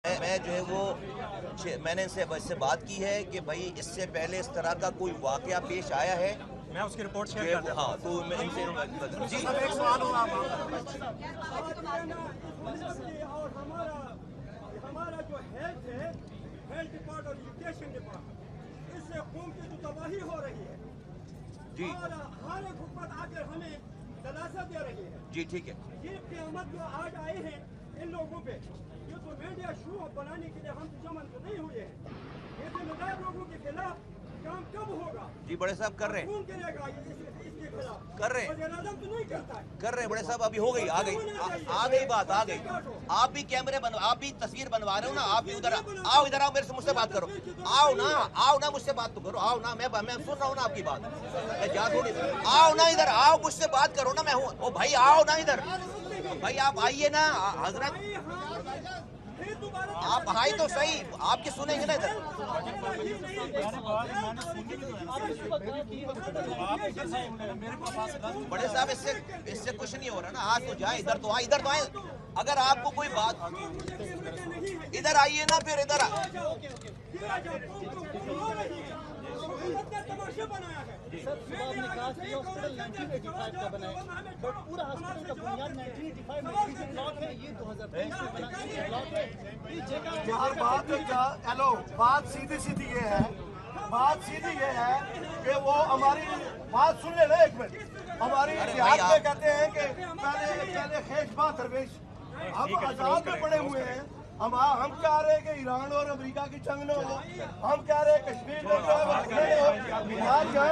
میں جو ہے وہ میں نے ان سے بات کی ہے کہ بھائی اس سے پہلے اس طرح کا کوئی واقعہ پیش آیا ہے، میں اس کی رپورٹ شیئر کرتا ہوں۔ ہاں تو میں ان سے جی ایک سوال ہو آپ ہمارا جو ہیلتھ ہے، ہیلتھ ڈپارٹ اور ایجوکیشن ڈپارٹ، اس سے قوم کی جو تباہی ہو رہی ہے جی اور ہر ایک حکومت آ کر ہمیں دلاسا دے رہی ہے۔ جی ٹھیک ہے، یہ قیامت جو آج آئے ہیں ان لوگوں پہ، یہ تو میڈیا شو بنانے کے لیے ہم جمع تو نہیں ہوئے ہیں۔ یہ ذمہ دار لوگوں کے خلاف کام کب ہوگا؟ جی بڑے صاحب کر رہے ہیں، کون کرے گا اس کے خلاف؟ کر رہے ہیں، وزیر اعظم تو نہیں کرتا ہے۔ کر رہے ہیں بڑے صاحب، ابھی ہو گئی، آ گئی بات، آ گئی۔ آپ بھی کیمرے آپ بھی تصویر بنوا رہے ہو نا، آپ بھی ادھر آؤ، ادھر آؤ، میرے سے مجھ سے بات کرو، آؤ نا مجھ سے بات تو کرو، آؤ نا، میں سن رہا ہوں نا آپ کی بات، میں جا تھوڑی، آؤ نا ادھر، آؤ مجھ سے بات کرو نا، میں ہوں، او بھائی آؤ نا ادھر، بھائی آپ آئیے نا حضرت، آپ بھائی تو صحیح، آپ کی سنیں گے نا ادھر۔ بڑے صاحب اس سے کچھ نہیں ہو رہا نا، آج تو جائیں، ادھر تو آئیں، اگر آپ کو کوئی بات، ادھر آئیے نا، پھر ادھر تماشا بنایا ہے۔ سر صبح آپ نے کہا کہ ہاسپٹل 1985 کا بنا ہے، بٹ پورا ہاسپٹل کا بنیاد 1985 میں کسی بلاک ہے، یہ 2023 میں بنا ہے بلاک ہے۔ بات سیدھی یہ ہے کہ وہ ہماری بات سن لے نا ایک منٹ، ہماری اتحاد میں کہتے ہیں کہ پہلے خیش بات درویش، ہم آزاد میں پڑے ہوئے ہیں، ہم کہہ رہے ہیں کہ ایران اور امریکہ کی جنگ نہ ہو، ہم کہہ رہے ہیں کشمیر میں جو ہے وہ بہار جو ہے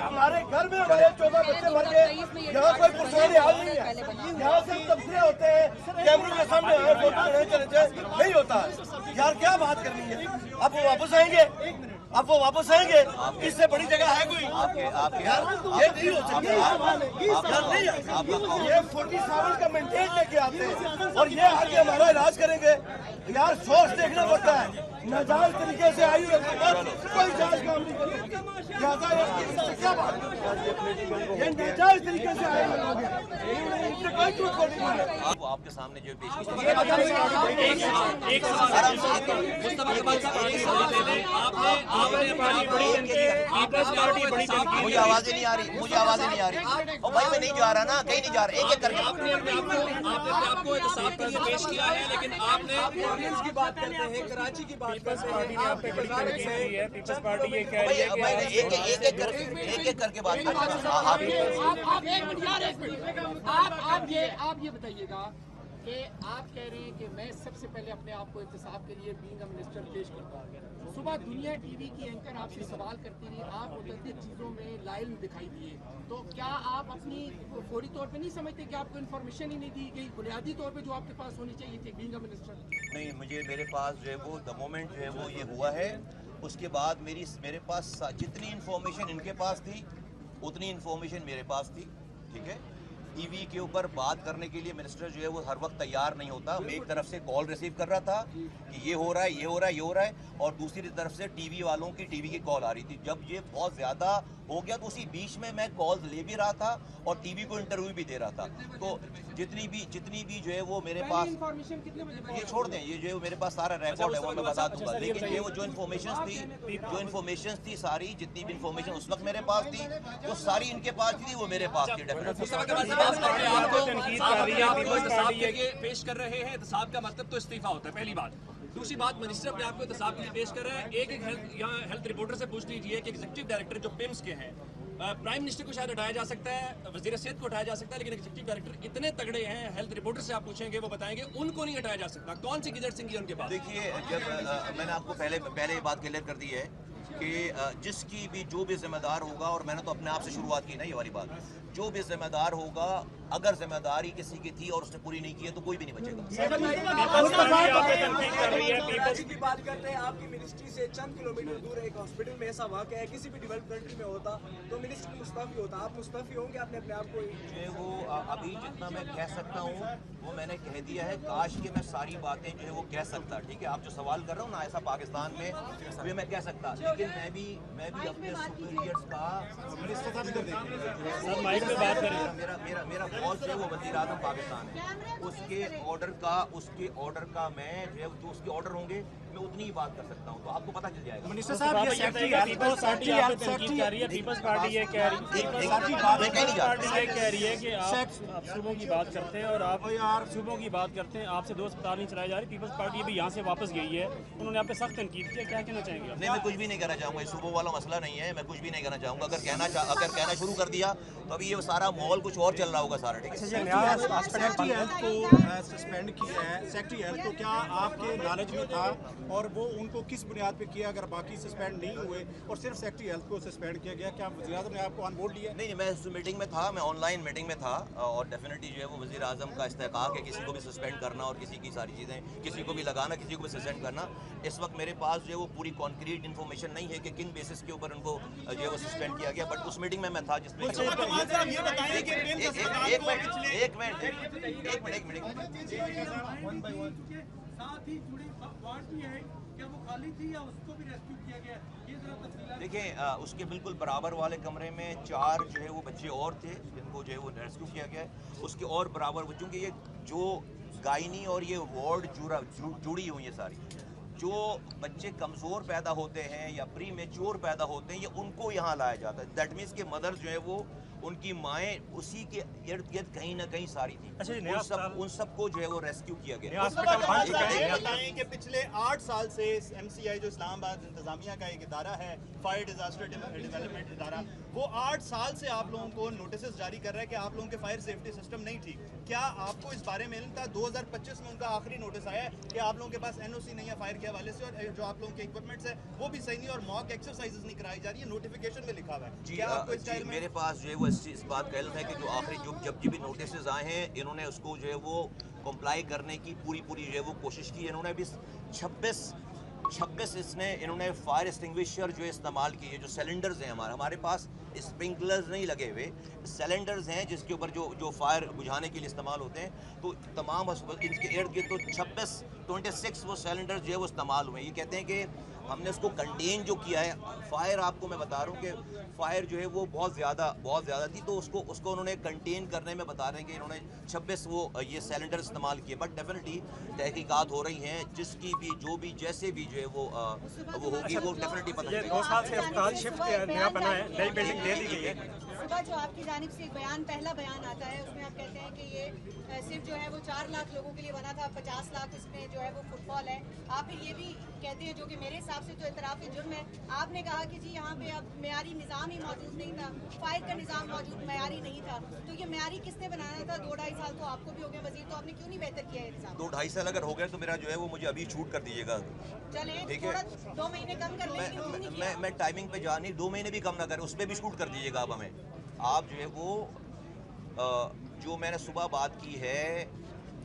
ہمارے گھر میں ہمارے 14 بچے مر گئے، یہاں کوئی پرسنل حال نہیں ہے، یہاں سے تبصرے ہوتے ہیں کیمروں کے سامنے نہیں ہوتا ہے یار، کیا بات کرنی ہے؟ اب وہ واپس آئیں گے، اس سے بڑی جگہ ہے کوئی؟ یہ 47 کا مینٹین لے کے آتے ہیں اور یہ آ کے ہمارا علاج کریں گے یار، سورس دیکھنا پڑتا ہے، ناجائز طریقے سے آئی ہوئی کوئی جائز کام نہیں کرے، کیا بات یہ ناجائز طریقے سے آئے ہوئے کوئی جھوٹ نہیں ہے۔ آپ کے سامنے جو پیش کی مجھے آوازیں نہیں آ رہی اور بھائی میں نہیں جا رہا نا، کہیں نہیں جا رہا، ایک ایک کر کے آپ نے اپنے آپ کو احتساب کر کے پیش کیا ہے، لیکن آپ نے کی بات کرتے ہیں، کراچی کی بات کرتے ہیں، پیپلز پارٹی یہ کہہ رہی ہے کہ ایک ایک کر کے بات کریں۔ آپ یہ بتائیے گا کہ آپ کہہ رہے ہیں کہ میں سب سے پہلے اپنے آپ کو احتساب کے لیے بینگ اے منسٹر پیش کرتا ہوں۔ صبح دنیا ٹی وی کی اینکر آپ سے سوال کرتی رہی، آپ متعدد چیزوں میں لائل دکھائی دیے، تو کیا آپ اپنی فوری طور پہ نہیں سمجھتے کہ آپ کو انفارمیشن ہی نہیں دی گئی بنیادی طور پہ جو آپ کے پاس ہونی چاہیے تھی بینگ اے منسٹر؟ نہیں، میرے پاس جو ہے وہ دا مومنٹ جو ہے وہ یہ ہوا ہے، اس کے بعد میرے پاس جتنی انفارمیشن ان کے پاس تھی اتنی انفارمیشن میرے پاس تھی، ٹھیک ہے۔ ٹی وی کے اوپر بات کرنے کے لیے منسٹر جو ہے وہ ہر وقت تیار نہیں ہوتا، میں ایک طرف سے کال ریسیو کر رہا تھا کہ یہ ہو رہا ہے، اور دوسری طرف سے ٹی وی والوں کی ٹی وی کی کال آ رہی تھی۔ جب یہ بہت زیادہ ہو گیا تو اسی بیچ میں کالز لے بھی رہا تھا اور ٹی وی کو انٹرویو بھی دے رہا تھا، تو جتنی بھی جو ہے وہ میرے پاس، یہ چھوڑ دیں، یہ جو ہے میرے پاس سارا ریکارڈ ہے وہ میں بتا دوں گا، لیکن یہ وہ جو انفارمیشنز تھی ساری، جتنی بھی انفارمیشن اس وقت میرے پاس تھی وہ ساری ان کے پاس تھی، وہ میرے پاس تھی پیش کر رہے ہیں۔ احتساب کا مطلب تو استعفیٰ ہوتا ہے، پہلی بات۔ دوسری بات، منسٹر اپنے آپ کو احتساب کے لیے پیش کر رہا ہے۔ ایک یہاں ہیلتھ رپورٹر سے پوچھ لیجیے کہ ایگزیکٹو ڈائریکٹر جو پیمز کے ہیں، پرائم منسٹر کو شاید ہٹایا جا سکتا ہے، وزیر صحت کو ہٹایا جا سکتا ہے، لیکن ایگزیکٹو ڈائریکٹر اتنے تگڑے ہیں، ہیلتھ رپورٹر سے آپ پوچھیں گے وہ بتائیں گے ان کو نہیں ہٹایا جا سکتا۔ کون سی گزر سنگھ ہے ان کے پاس؟ دیکھیے، جب میں نے آپ کو پہلے یہ بات کلیئر کر دی ہے کہ جس کی بھی جو بھی ذمہ دار ہوگا، اور میں نے تو اپنے آپ سے شروعات کی نا یہ والی بات، جو بھی ذمہ دار ہوگا اگر ذمہ داری کسی کی تھی اور اس نے پوری نہیں کی ہے تو کوئی بھی نہیں بچے گا۔ کی بات کرتے ہیں، آپ کی منسٹری سے چند کلومیٹر دور ایک ہاسپٹل میں ایسا واقعہ ہے، کسی بھی ڈیولپ کنٹری میں ہوتا تو منسٹر مستعفی ہوتا، آپ مستعفی ہوں گے؟ آپ نے اپنے آپ کو وہ ابھی جتنا میں کہہ سکتا ہوں وہ میں نے کہہ دیا ہے، کاش کہ میں ساری باتیں جو ہے وہ کہہ سکتا، ٹھیک ہے۔ آپ جو سوال کر رہے ہو نا ایسا پاکستان میں وہ میں کہہ سکتا، لیکن میں بھی اپنے سپیریئرز کا میرا और जो वो वज़ीर आज़म पाकिस्तान है, उसके ऑर्डर का मैं जो उसके ऑर्डर होंगे मैं उतनी ही बात कर सकता हूँ, तो आपको पता चल जाएगा। मिनिस्टर साहब, ये सेक्रेटरी पीपल्स पार्टी आप पे तनकीद कर रही है, पीपल्स पार्टी ये कह रही है कि आप सूबों की बात करते हैं और आप सूबों की बात करते हैं, आपसे 2 अस्पताल नहीं चलाए जा रहे। पीपल्स पार्टी अभी यहाँ से वापस गई है, उन्होंने आप पे सख्त तनकीद किया, क्या कहना चाहेंगे? नहीं, मैं कुछ भी नहीं कहना चाहूँगा, ये सूबों वाला मसला नहीं है, मैं कुछ भी नहीं कहना चाहूँगा। अगर कहना शुरू कर दिया तो अभी ये सारा माहौल कुछ और चल रहा होगा सारा, ठीक है। सेक्रेटरी हेल्थ को सस्पेंड किया है, सेक्रेटरी हेल्थ को क्या आपके नॉलेज में था और वो उनको किस बुनियाद पे किया? अगर बाकी सस्पेंड नहीं हुए और सिर्फ सेक्रेटरी हेल्थ को सस्पेंड किया गया, क्या वज़ीर आज़म ने आपको ऑन बोर्ड लिया? नहीं, मैं उस मीटिंग में था, मैं ऑनलाइन मीटिंग में था, और डेफिनेटली जो है वो वज़ीर आज़म का इस्तेहकाक है किसी को भी सस्पेंड करना और किसी की सारी चीज़ें, किसी को भी लगाना, किसी को भी सस्पेंड करना। इस वक्त मेरे पास जो है वो पूरी कॉन्क्रीट इन्फॉर्मेशन नहीं है कि किन बेसिस के ऊपर उनको जो है वो सस्पेंड किया गया, बट उस मीटिंग में मैं था जिसमें एक मिनट साथ ही जुड़ी वार्ड भी है, क्या वो खाली थी या उसको भी रेस्क्यू किया गया? ये जरा तफसीलात देखिए, उसके बिल्कुल बराबर वाले कमरे में 4 जो है वो बच्चे और थे जिनको जो है वो रेस्क्यू किया गया है। उसके और बराबर बच्चों के ये जो गायनी और ये वार्ड जुड़ी हुई है सारी, जो बच्चे कमज़ोर पैदा होते हैं या प्री मेच्योर पैदा होते हैं, ये उनको यहाँ लाया जाता है। दैट मीन्स के मदर जो है वो उनकी माएँ उसी के इर्द गिर्द कहीं ना कहीं सारी थी। उन सबको जो है वो रेस्क्यू किया गया। बताएं कि पिछले 8 साल से MCI जो इस्लामाबाद इंतजामिया का एक इदारा है, फायर डिजास्टर डेवलपमेंट इदारा, वो 8 साल से आप लोगों को नोटिस जारी कर रहा है कि आप लोगों के फायर सेफ्टी सिस्टम नहीं ठीक। क्या आपको इस बारे में इल्म था? 2025 में उनका आखिरी नोटिस आया है कि आप लोगों के पास NOC नहीं है फायर के हवाले से, और जो आप लोगों के इक्विपमेंट्स है वो भी सही नहीं, और मॉक एक्सरसाइजेस नहीं कराई जा रही है, नोटिफिकेशन में लिखा हुआ है। क्या आपको जी, मेरे पास जो है वो इस बात का इल्म है कि जो आखिरी जब भी नोटिस आए हैं, इन्होंने उसको जो है वो कंप्लाई करने की पूरी जो है वो कोशिश की। इन्होंने भी 26 इन्होंने फायर एक्सटिंग्विशर जो इस्तेमाल किए, जो सिलेंडर्स हैं हमारे पास स्प्रिंकलर्स नहीं लगे हुए, सिलेंडर्स हैं जिसके ऊपर जो फायर बुझाने के लिए इस्तेमाल होते हैं, तो तमाम इनके इर्द गिर्द तो 26 वो सिलेंडर्स जो है वो इस्तेमाल हुए। ये कहते हैं कि हमने उसको कंटेन जो किया है, फायर आपको मैं बता रहा हूँ कि फायर जो है वो बहुत ज़्यादा थी, तो उसको उन्होंने कंटेन करने में बता रहे हैं कि इन्होंने 26 वो ये सिलेंडर इस्तेमाल किए। बट डेफिनेटली तहकीकात हो रही हैं, जिसकी भी जो भी जैसे भी जो है वो होगी वो डेफिनेटली पता चलेगा। 2 साल से अस्पताल शिफ्ट नया बना है, नई बिल्डिंग दे दी गई है। सुबह जो आपकी जानिब से पहला बयान आता है, उसमें आप कहते हैं कि ये सिर्फ जो है वो 4 लाख लोगों के लिए बना था, 50 लाख इसमें जो है वो फुटबॉल है। आप फिर ये भी कहते हैं, जो कि मेरे हिसाब से तो इतराफ़ जुर्म है, आपने कहा कि जी यहाँ पे अब मेयारी निज़ाम ही मौजूद नहीं था, फायर का निज़ाम मेयारी नहीं था, तो ये मेयारी किसने बनाया था? 2-2.5 साल तो आपको भी हो गए वज़ीर, तो आपने क्यों नहीं बेहतर किया है निज़ाम? 2-2.5 साल अगर हो गए तो मेरा जो है वो मुझे अभी छूट कर दीजिएगा। चले थोड़ा 2 महीने कम कर लेंगे। मैं टाइमिंग पे जा नहीं, 2 महीने भी कम ना करें, उस पर भी छूट कर दीजिएगा आप हमें। आप जो है वो जो मैंने सुबह बात की है,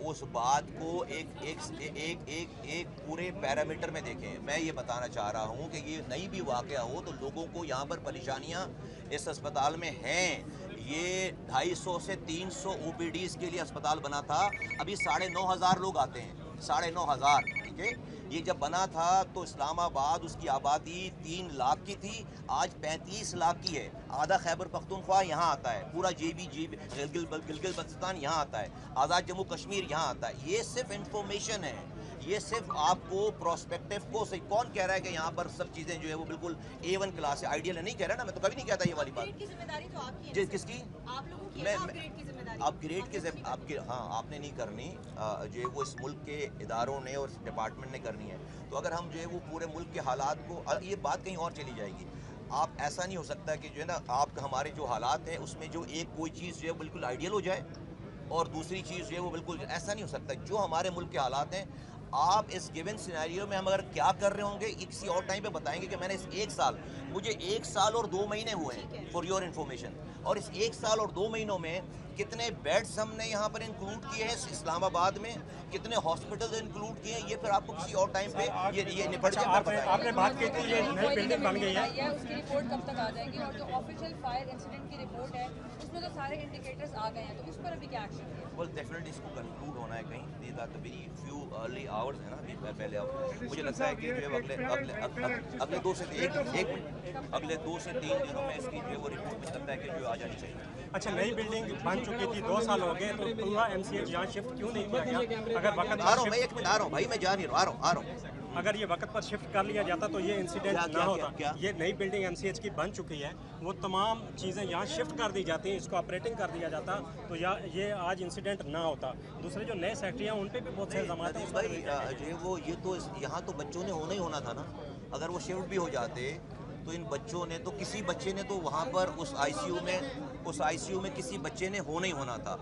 उस बात को एक पूरे पैरामीटर में देखें। मैं ये बताना चाह रहा हूँ कि ये नहीं भी वाक़या हो तो लोगों को यहाँ पर परेशानियाँ इस अस्पताल में हैं। ये 250 से 300 OPDs के लिए अस्पताल बना था, अभी 9,500 लोग आते हैं, 9,500, ठीक है। ये जब बना था तो इस्लामाबाद उसकी आबादी 3 लाख की थी, आज 35 लाख की है। आधा खैबर पख्तूनख्वा यहाँ आता है, पूरा गिलगित बल्तिस्तान यहाँ आता है, आज़ाद जम्मू कश्मीर यहाँ आता है। ये सिर्फ इंफॉर्मेशन है, ये सिर्फ आपको प्रोस्पेक्टिव को सही। कौन कह रहा है कि यहाँ पर सब चीज़ें जो है वो बिल्कुल A1 क्लास है, आइडियल है? नहीं कह रहा ना, मैं तो कभी नहीं कहता ये वाली बात। जिम्मेदारी तो आपकी है। जी, किसकी? आप लोगों की है, अपग्रेड की जिम्मेदारी। अपग्रेड की आपके, हाँ, आपने नहीं करनी, जो है वो इस मुल्क के इदारों ने और डिपार्टमेंट ने करनी है। तो अगर हम जो है वो पूरे मुल्क के हालात को, ये बात कहीं और चली जाएगी। आप ऐसा नहीं हो सकता कि जो है ना, आप हमारे जो हालात हैं उसमें जो एक कोई चीज़ जो है बिल्कुल आइडियल हो जाए और दूसरी चीज़ जो है वो बिल्कुल, ऐसा नहीं हो सकता। जो हमारे मुल्क के हालात हैं, आप इस गिवन सिनेरियो में हम अगर क्या कर रहे होंगे किसी और टाइम पे बताएंगे कि मैंने इस 1 साल, मुझे 1 साल और 2 महीने हुए हैं फॉर योर इन्फॉर्मेशन, और इस 1 साल और 2 महीनों में कितने बेड्स हमने यहाँ पर इंक्लूड किए हैं इस्लामाबाद में, कितने हॉस्पिटल्स इंक्लूड किए हैं, ये फिर आपको किसी और टाइम पे ये निपट के आपने बात की थी, ये नई बिल्डिंग बन गई है, उसकी रिपोर्ट कब तक आ जाएगी? और जो ऑफिशियल फायर इंसिडेंट की रिपोर्ट है उसमें तो सारे इंडिकेटर्स आ गए हैं, तो उस पर अभी क्या एक्शन है? वेल डेफिनेटली इसको कंक्लूड होना है कहीं, दे that very few early hours है ना अभी पहले। अब मुझे लगता है कि जो है अगले 2 से 3 दिनों में इसकी जो है वो रिपोर्ट मुझे लगता है कि जो आ जानी चाहिए। अच्छा, नई बिल्डिंग बन चुकी थी, 2 साल हो गए, तो पूरा MCH यहाँ शिफ्ट क्यों नहीं किया गया? अगर वक्त आ रहा हूँ मैं, 1 मिनट आ रहा हूँ भाई, मैं जा नहीं रहा, आ रहा हूँ। अगर ये वक्त पर शिफ्ट कर लिया जाता तो ये इंसिडेंट ना होता। ये नई बिल्डिंग MCH की बन चुकी है, वो तमाम चीज़ें यहाँ शिफ्ट कर दी जाती हैं, इसको ऑपरेटिंग कर दिया जाता तो ये आज इंसिडेंट ना होता। दूसरे जो नए सेक्रेटरी हैं उन पे भी बहुत से इल्ज़ाम हैं भाई, जो है वो ये तो यहाँ तो बच्चों ने होना ही होना था ना। अगर वो शिफ्ट भी हो जाते तो इन बच्चों ने तो, किसी बच्चे ने तो वहाँ पर उस ICU में किसी बच्चे ने होना ही होना था।